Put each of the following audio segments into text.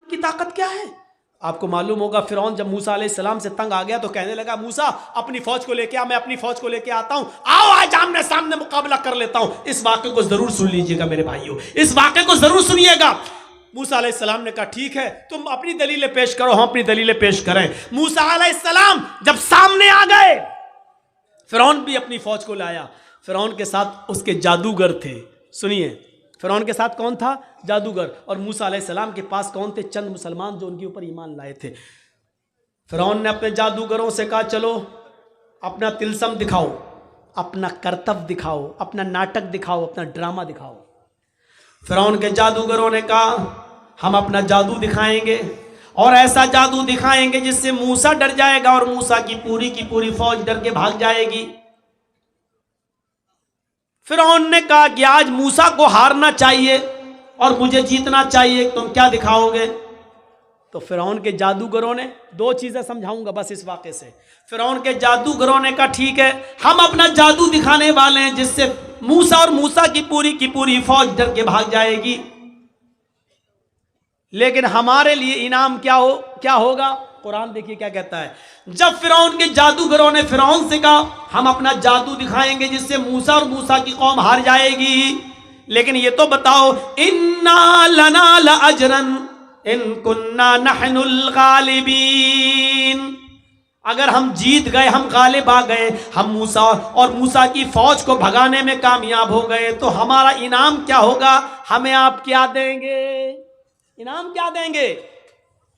की ताकत क्या है? आपको मालूम होगा फिरौन जब मूसा अलैहिस्सलाम से तंग आ गया तो कहने लगा, मूसा अपनी फौज को लेके आ, मैं अपनी फौज को लेके आता हूं, आओ आज आमने सामने मुकाबला कर लेता हूं। इस वाक़े को जरूर सुन लीजिएगा मेरे भाइयों, इस वाक़े को जरूर सुनिएगा। मूसा अलैहिस्सलाम ने कहा ठीक है, तुम अपनी दलीलें पेश करो, हम अपनी दलीलें पेश करें। मूसा अलैहिस्सलाम जब सामने आ गए, फिरौन भी अपनी फौज को लाया। फिरौन के साथ उसके जादूगर थे। सुनिए, फिरौन के साथ कौन था? जादूगर। और मूसा अलैहिस्सलाम के पास कौन थे? चंद मुसलमान जो उनके ऊपर ईमान लाए थे। फिरौन ने अपने जादूगरों से कहा, चलो अपना तिलस्म दिखाओ, अपना करतब दिखाओ, अपना नाटक दिखाओ, अपना ड्रामा दिखाओ। फिरौन के जादूगरों ने कहा, हम अपना जादू दिखाएंगे और ऐसा जादू दिखाएंगे जिससे मूसा डर जाएगा और मूसा की पूरी फौज डर के भाग जाएगी। फिरौन ने कहा कि आज मूसा को हारना चाहिए और मुझे जीतना चाहिए, तुम क्या दिखाओगे? तो फिरौन के जादूगरों ने, दो चीजें समझाऊंगा बस इस वाक़े से। फिरौन के जादूगरों ने कहा ठीक है, हम अपना जादू दिखाने वाले हैं जिससे मूसा और मूसा की पूरी फौज डर के भाग जाएगी, लेकिन हमारे लिए इनाम क्या होगा? कुरान देखिए क्या कहता है। जब फिरौन के जादूगरों ने फिरौन से कहा हम अपना जादू दिखाएंगे जिससे मूसा और मूसा की कौम हार जाएगी, लेकिन ये तो बताओ, इन्ना लना लअजरन इन कुन्ना नहनुल गालिबीन, अगर हम जीत गए, हम गालिब आ गए, हम मूसा और मूसा की फौज को भगाने में कामयाब हो गए, तो हमारा इनाम क्या होगा? हमें आप क्या देंगे? इनाम क्या देंगे?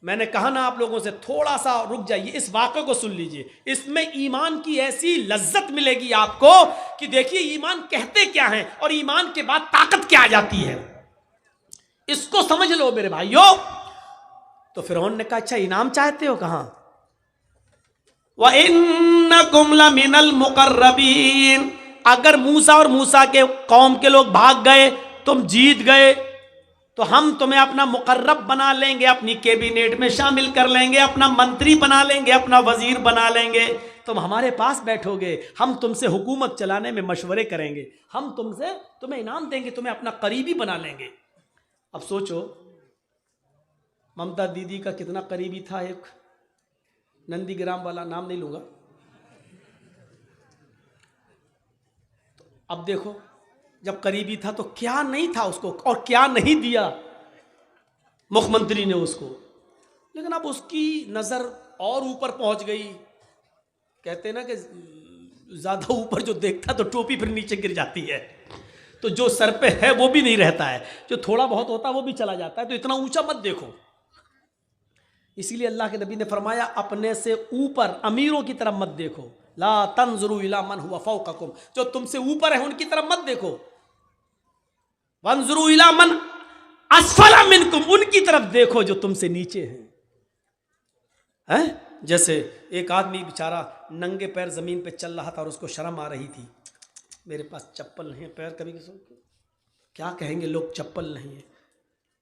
मैंने कहा ना आप लोगों से, थोड़ा सा रुक जाइए, इस वाक़े को सुन लीजिए। इसमें ईमान की ऐसी लज्जत मिलेगी आपको कि देखिए ईमान कहते क्या है और ईमान के बाद ताकत क्या आ जाती है, इसको समझ लो मेरे भाइयों। तो फिरौन ने कहा अच्छा इनाम चाहते हो? कहां? व इन्नकुम लमिनल मुकर्रबीन, अगर मूसा और मूसा के कौम के लोग भाग गए, तुम जीत गए, तो हम तुम्हें अपना मुकर्रब बना लेंगे, अपनी कैबिनेट में शामिल कर लेंगे, अपना मंत्री बना लेंगे, अपना वजीर बना लेंगे, तुम हमारे पास बैठोगे, हम तुमसे हुकूमत चलाने में मशवरे करेंगे, हम तुम्हें इनाम देंगे, तुम्हें अपना करीबी बना लेंगे। अब सोचो, ममता दीदी का कितना करीबी था एक नंदीग्राम वाला, नाम नहीं लूंगा। तो अब देखो, जब करीबी था तो क्या नहीं था उसको, और क्या नहीं दिया मुख्यमंत्री ने उसको, लेकिन अब उसकी नजर और ऊपर पहुंच गई। कहते हैं ना कि ज्यादा ऊपर जो देखता तो टोपी फिर नीचे गिर जाती है, तो जो सर पे है वो भी नहीं रहता है, जो थोड़ा बहुत होता है वो भी चला जाता है। तो इतना ऊंचा मत देखो, इसीलिए अल्लाह के नबी ने फरमाया अपने से ऊपर अमीरों की तरफ मत देखो, ला तंजुरू इला मन हुवा फौककुम, जो तुमसे ऊपर है उनकी तरफ मत देखो, वंजुरू इला मन अस्फला मिनकुम, उनकी तरफ देखो जो तुमसे नीचे हैं। जैसे एक आदमी बेचारा नंगे पैर जमीन पे चल रहा था और उसको शर्म आ रही थी, मेरे पास चप्पल नहीं है, पैर कभी क्या कहेंगे लोग, चप्पल नहीं है,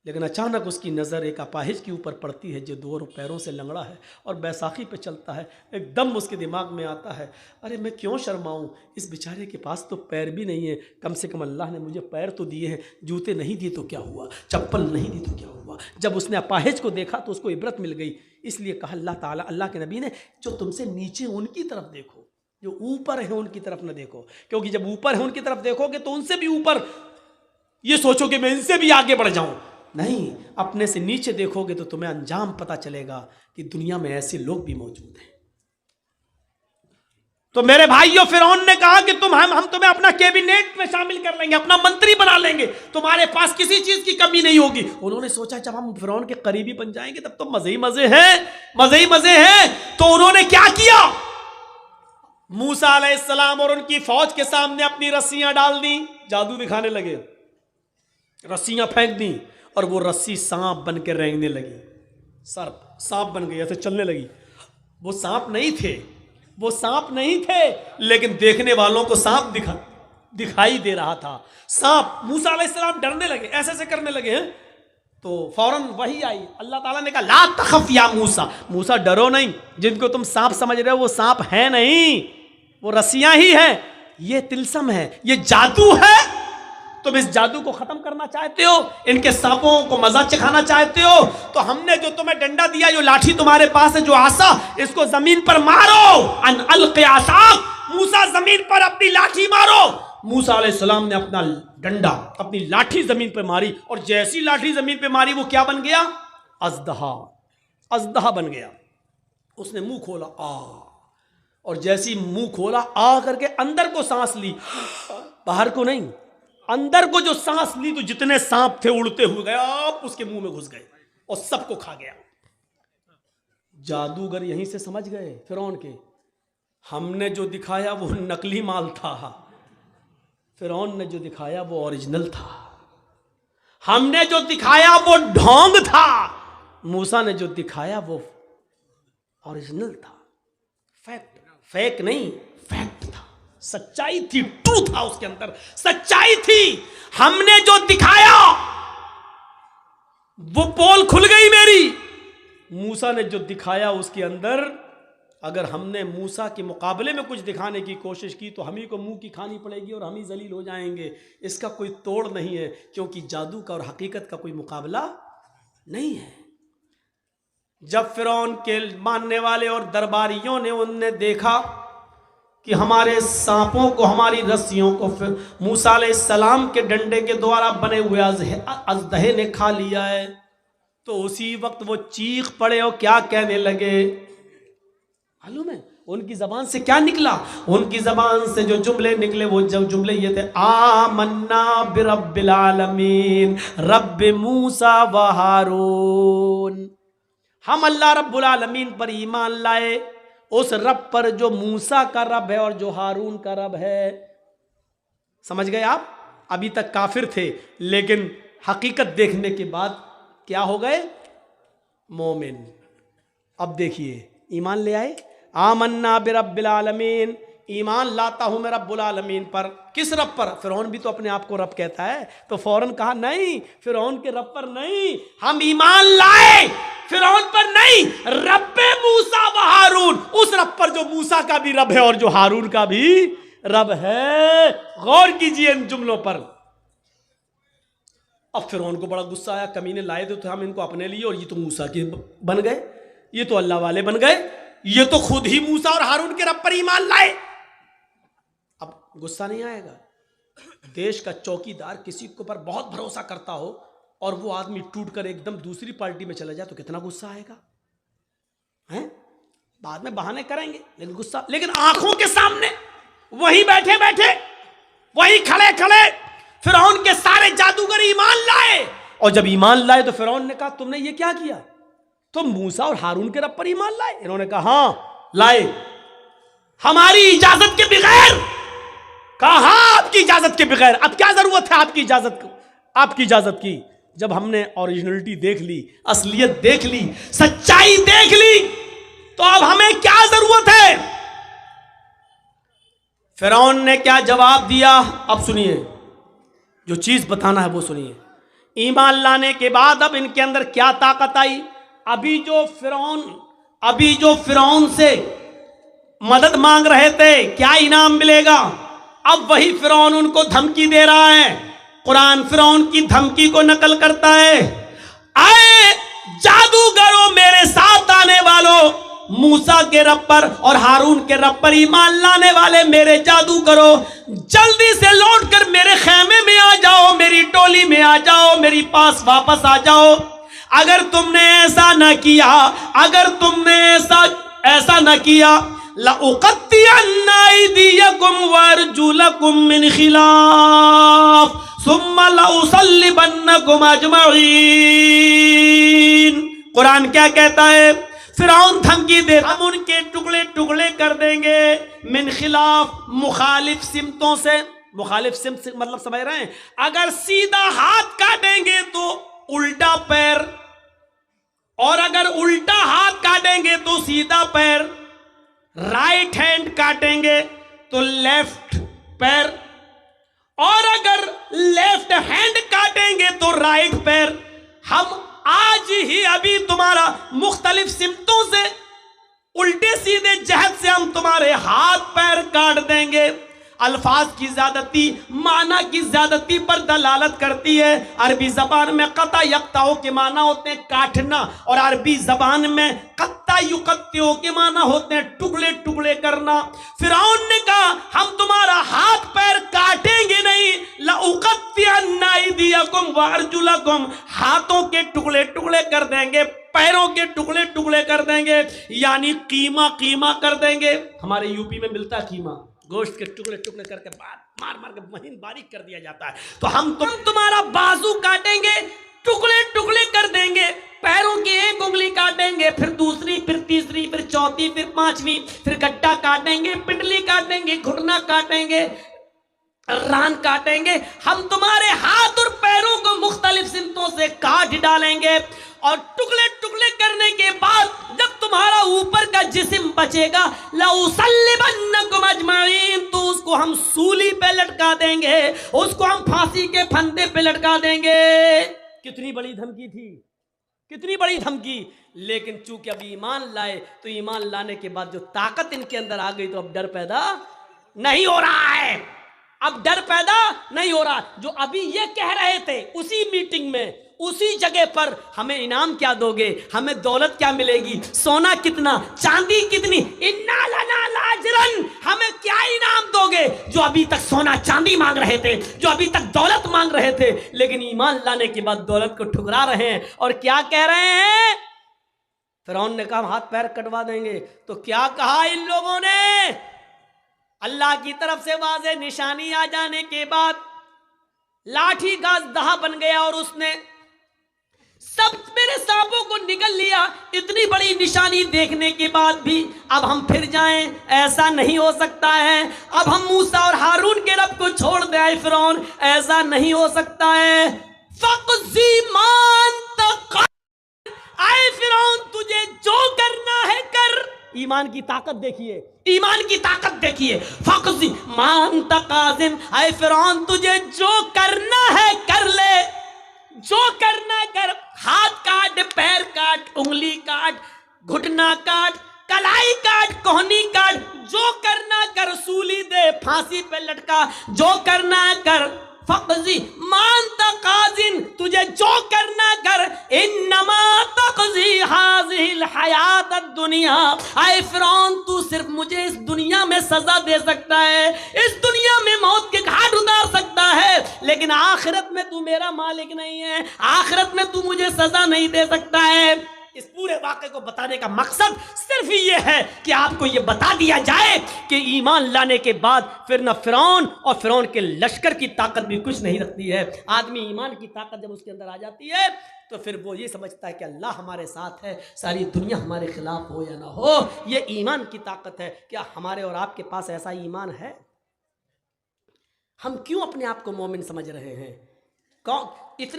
लेकिन अचानक उसकी नज़र एक अपाहिज के ऊपर पड़ती है जो दो पैरों से लंगड़ा है और बैसाखी पे चलता है। एकदम उसके दिमाग में आता है, अरे मैं क्यों शर्माऊँ, इस बेचारे के पास तो पैर भी नहीं है, कम से कम अल्लाह ने मुझे पैर तो दिए हैं, जूते नहीं दिए तो क्या हुआ, चप्पल नहीं दी तो क्या हुआ। जब उसने अपाहिज को देखा तो उसको इबरत मिल गई, इसलिए कहा अल्लाह ताला, अल्लाह के नबी ने, जो तुमसे नीचे उनकी तरफ देखो, जो ऊपर है उनकी तरफ न देखो, क्योंकि जब ऊपर है उनकी तरफ देखोगे तो उनसे भी ऊपर ये सोचोगे मैं इनसे भी आगे बढ़ जाऊं, नहीं, अपने से नीचे देखोगे तो तुम्हें अंजाम पता चलेगा कि दुनिया में ऐसे लोग भी मौजूद हैं। तो मेरे भाइयों, फिरौन ने कहा कि हम तुम्हें अपना कैबिनेट में शामिल कर लेंगे, अपना मंत्री बना लेंगे, तुम्हारे पास किसी चीज की कमी नहीं होगी। उन्होंने सोचा जब हम फिरौन के करीबी बन जाएंगे तब तो मजे ही मजे हैं, मजे ही मजे हैं। तो उन्होंने क्या किया, मूसा अलैहिस्सलाम और उनकी फौज के सामने अपनी रस्सियां डाल दी, जादू दिखाने लगे, रस्सियां फेंक दी और वो रस्सी सांप बन के रेंगने लगी, सांप बन गई, ऐसे चलने लगी। वो सांप नहीं थे, लेकिन देखने वालों को सांप दिखाई दे रहा था। सांप, मूसा अलैहिस्सलाम डरने लगे, ऐसे ऐसे करने लगे हैं, तो फौरन वही आई, अल्लाह ताला ने कहा ला तखफ या मूसा डरो नहीं, जिनको तुम सांप समझ रहे हो वो सांप है नहीं, वो रस्सियां ही है, ये तिलस्म है, ये जादू है, तुम इस जादू को खत्म करना चाहते हो, इनके सांपों को मजा चखाना चाहते हो, तो हमने जो तुम्हें डंडा दिया, जो लाठी तुम्हारे पास है, जो आसा, इसको जमीन पर मारो। अन अलक़ि आसाक, मूसा जमीन पर अपनी लाठी मारो। मूसा अलैहिस्सलाम ने अपना डंडा, अपनी लाठी जमीन पर मारी, और जैसी लाठी जमीन पर मारी वो क्या बन गया? अज़दहा, अज़दहा बन गया। उसने मुंह खोला, और जैसी मुंह खोला, करके अंदर को सांस ली, बाहर को नहीं, अंदर को जो सांस ली, तो जितने सांप थे उड़ते हुए गए, उसके मुंह में घुस गए और सबको खा गया। जादूगर यहीं से समझ गए फिरौन के, हमने जो दिखाया वो नकली माल था, फिरौन ने जो दिखाया वो ओरिजिनल था। हमने जो दिखाया वो ढोंग था, मूसा ने जो दिखाया वो ओरिजिनल था। फैक्ट, फेक नहीं, फैक्ट था, सच्चाई थी, ट्रू था, उसके अंदर सच्चाई थी। हमने जो दिखाया वो पोल खुल गई मेरी। मूसा ने जो दिखाया उसके अंदर, अगर हमने मूसा के मुकाबले में कुछ दिखाने की कोशिश की तो हम ही को मुंह की खानी पड़ेगी और हम ही जलील हो जाएंगे। इसका कोई तोड़ नहीं है, क्योंकि जादू का और हकीकत का कोई मुकाबला नहीं है। जब फिरौन के मानने वाले और दरबारियों ने उनने देखा कि हमारे सांपों को, हमारी रस्सियों को मूसा अलैहिस्सलाम के डंडे के द्वारा बने हुए अज़दहे ने खा लिया है, तो उसी वक्त वो चीख पड़े और क्या कहने लगे मालूम है? उनकी जबान से क्या निकला? उनकी जबान से जो जुमले निकले वो जो जुमले ये थे, आमन्ना बिरब्बिल आलमीन रब्बि मूसा व हारून। हम अल्लाह रब्बुल आलमीन पर ईमान लाए, उस रब पर जो मूसा का रब है और जो हारून का रब है। समझ गए आप? अभी तक काफिर थे, लेकिन हकीकत देखने के बाद क्या हो गए? मोमिन। अब देखिए, ईमान ले आए। आमन्ना बिरब्बिल आलमीन, ईमान लाता हूं मैं रब्बुल आलमीन पर। किस रब पर? फिरौन भी तो अपने आप को रब कहता है, तो फौरन कहा नहीं, फिरौन के रब पर नहीं, हम ईमान लाए फिरौन पर नहीं, रब्बे मूसा व हारून, उस रब पर जो मूसा का भी रब है और जो हारून का भी रब है। गौर कीजिए इन जुमलों पर। अब फिरौन को बड़ा गुस्सा आया, कमीने लाए थे तो हम इनको अपने लिए, और ये तो मूसा के बन गए, ये तो अल्लाह वाले बन गए, ये तो खुद ही मूसा और हारून के रब पर ईमान लाए। अब गुस्सा नहीं आएगा? देश का चौकीदार किसी के ऊपर बहुत भरोसा करता हो और वो आदमी टूटकर एकदम दूसरी पार्टी में चला जाए तो कितना गुस्सा आएगा? हैं? बाद में बहाने करेंगे, लेकिन गुस्सा, लेकिन आंखों के सामने वही बैठे बैठे, वही खड़े खड़े फिरौन के सारे जादूगर ईमान लाए। और जब ईमान लाए तो फिरौन ने कहा, तुमने ये क्या किया? तुम मूसा और हारून के रब पर ईमान लाए? इन्होंने कहा हाँ लाए, हमारी इजाजत के बगैर। कहा हाँ, आपकी इजाजत के बगैर। अब क्या जरूरत है आपकी इजाजत को, आपकी इजाजत की? जब हमने ओरिजिनलिटी देख ली, असलियत देख ली, सच्चाई देख ली, तो अब हमें क्या जरूरत है? फिरौन ने क्या जवाब दिया? अब सुनिए, जो चीज बताना है वो सुनिए। ईमान लाने के बाद अब इनके अंदर क्या ताकत आई? अभी जो फिरौन से मदद मांग रहे थे, क्या इनाम मिलेगा, अब वही फिरौन उनको धमकी दे रहा है। कुरान फिरौन की धमकी को नकल करता है। आए जादूगरों, मेरे साथ आने वालों, मूसा के रब पर और हारून के रब पर ईमान लाने वाले मेरे जादूगरों, जल्दी से लौटकर मेरे खेमे में आ जाओ, मेरी टोली में आ जाओ, मेरी पास वापस आ जाओ। अगर तुमने ऐसा न किया, अगर तुमने ऐसा न किया, लउक़त्तिअन्ना अयदियकुम वअरजुलकुम मिन खिलाफ सुम्मा लउसल्लिबन्नकुम अजमईन। कुरान क्या कहता है? फिरौन धमकी दे, हम उनके टुकड़े टुकड़े कर देंगे, मिन खिलाफ, मुखालिफ सिमतों से। मुखालिफ सिमत से मतलब समझ रहे हैं? अगर सीधा हाथ काटेंगे तो उल्टा पैर, और अगर उल्टा हाथ काटेंगे तो सीधा पैर, राइट हैंड काटेंगे तो लेफ्ट पैर, और अगर लेफ्ट हैंड काटेंगे तो राइट पैर। हम आज ही अभी तुम्हारा मुख्तलिफ सिमतों से, उल्टे सीधे जहत से हम तुम्हारे हाथ पैर काट देंगे। अल्फाज की ज्यादती, माना की ज्यादती पर दलालत करती है। अरबी जबान में कता यक्ताओं के माना होते हैं काटना, और अरबी जबान में कत्ता युकत्तियों के माना होते हैं टुकड़े टुकड़े करना। फिरौन ने कहा हम तुम्हारा हाथ पैर काटेंगे नहीं, लउकत्तिअन्ना अयदियकुम व अर्जुलकुम, हाथों के टुकड़े टुकड़े कर देंगे, पैरों के टुकड़े टुकड़े कर देंगे, यानी कीमा कीमा कर देंगे। हमारे यूपी में मिलता है कीमा, गोश्त के टुकड़े टुकड़े करके मार मार के महीन बारीक कर दिया जाता है। तो हम तुम्हारा बाजू काटेंगे, टुकड़े टुकड़े कर देंगे, पैरों की एक उंगली काटेंगे, फिर दूसरी, फिर तीसरी, फिर चौथी, फिर पांचवी, फिर गट्टा काटेंगे, पिंडली काटेंगे, घुटना काटेंगे, रान काटेंगे। हम तुम्हारे हाथ और पैरों को मुख्तलिफ सिमतों से काट डालेंगे, और टुकड़े टुकड़े करने के बाद जब तुम्हारा ऊपर का जिस्म बचेगा, लउसल्लिबन्नकुम अजमईन, तो उसको हम सूली पे लटका देंगे, उसको हम फांसी के फंदे पे लटका देंगे। कितनी बड़ी धमकी थी, कितनी बड़ी धमकी। लेकिन चूंकि अब ईमान लाए, तो ईमान लाने के बाद जो ताकत इनके अंदर आ गई, तो अब डर पैदा नहीं हो रहा है, अब डर पैदा नहीं हो रहा। जो अभी ये कह रहे थे उसी मीटिंग में, उसी जगह पर, हमें इनाम क्या दोगे, हमें दौलत क्या मिलेगी, सोना कितना, चांदी कितनी, इन्ना लना लाजरन, हमें क्या इनाम दोगे। जो अभी तक सोना चांदी मांग रहे थे, जो अभी तक दौलत मांग रहे थे, लेकिन ईमान लाने के बाद दौलत को ठुकरा रहे हैं, और क्या कह रहे हैं। फिरौन ने कहा हम हाथ पैर कटवा देंगे। तो क्या कहा इन लोगों ने, अल्लाह की तरफ से वाज़े निशानी आ जाने के बाद लाठी का दहा बन गया, और उसने सब मेरे सांपों को निगल लिया। इतनी बड़ी निशानी देखने के बाद भी अब हम फिर जाएं, ऐसा नहीं हो सकता है। अब हम मूसा और हारून के रब को छोड़ दे आए फिरौन, ऐसा नहीं हो सकता है। फक़ज़ी मान तक़, आए फिरौन तुझे जो करना है कर। ईमान की ताकत देखिए, ईमान की ताकत देखिए। फक़ज़ी मान तक़ाज़िन, आए फिरौन तुझे जो करना है कर ले, जो करना कर। हाथ काट, पैर काट, उंगली काट, घुटना काट, कलाई काट, कोहनी काट, जो करना कर, सूली दे, फांसी पे लटका, जो करना कर। फक़ज़ी मान तक़ाज़िन, तुझे जो करना कर। इन्नमा तक़ज़ी हाज़िहिल हयातद दुनिया, आए फिरौन तू सिर्फ मुझे इस दुनिया में सजा दे सकता है, इस दुनिया में मौत के घाट उतार सकता है, लेकिन आखिरत में तू मेरा मालिक नहीं है, आखिरत में तू मुझे सजा नहीं दे सकता है। इस पूरे वाक़े को बताने का मकसद सिर्फ ये है कि आपको ये बता दिया जाए कि ईमान लाने के बाद फिर न फिरौन और फिरौन के लश्कर की ताकत भी कुछ नहीं रखती है। आदमी ईमान की ताकत जब उसके अंदर आ जाती है, तो फिर वो ये समझता है कि अल्लाह हमारे साथ है, सारी दुनिया हमारे खिलाफ हो या ना हो। ये ईमान की ताकत है। क्या हमारे और आपके पास ऐसा ईमान है? हम क्यों अपने आप को मोमिन समझ रहे हैं? कौन इतने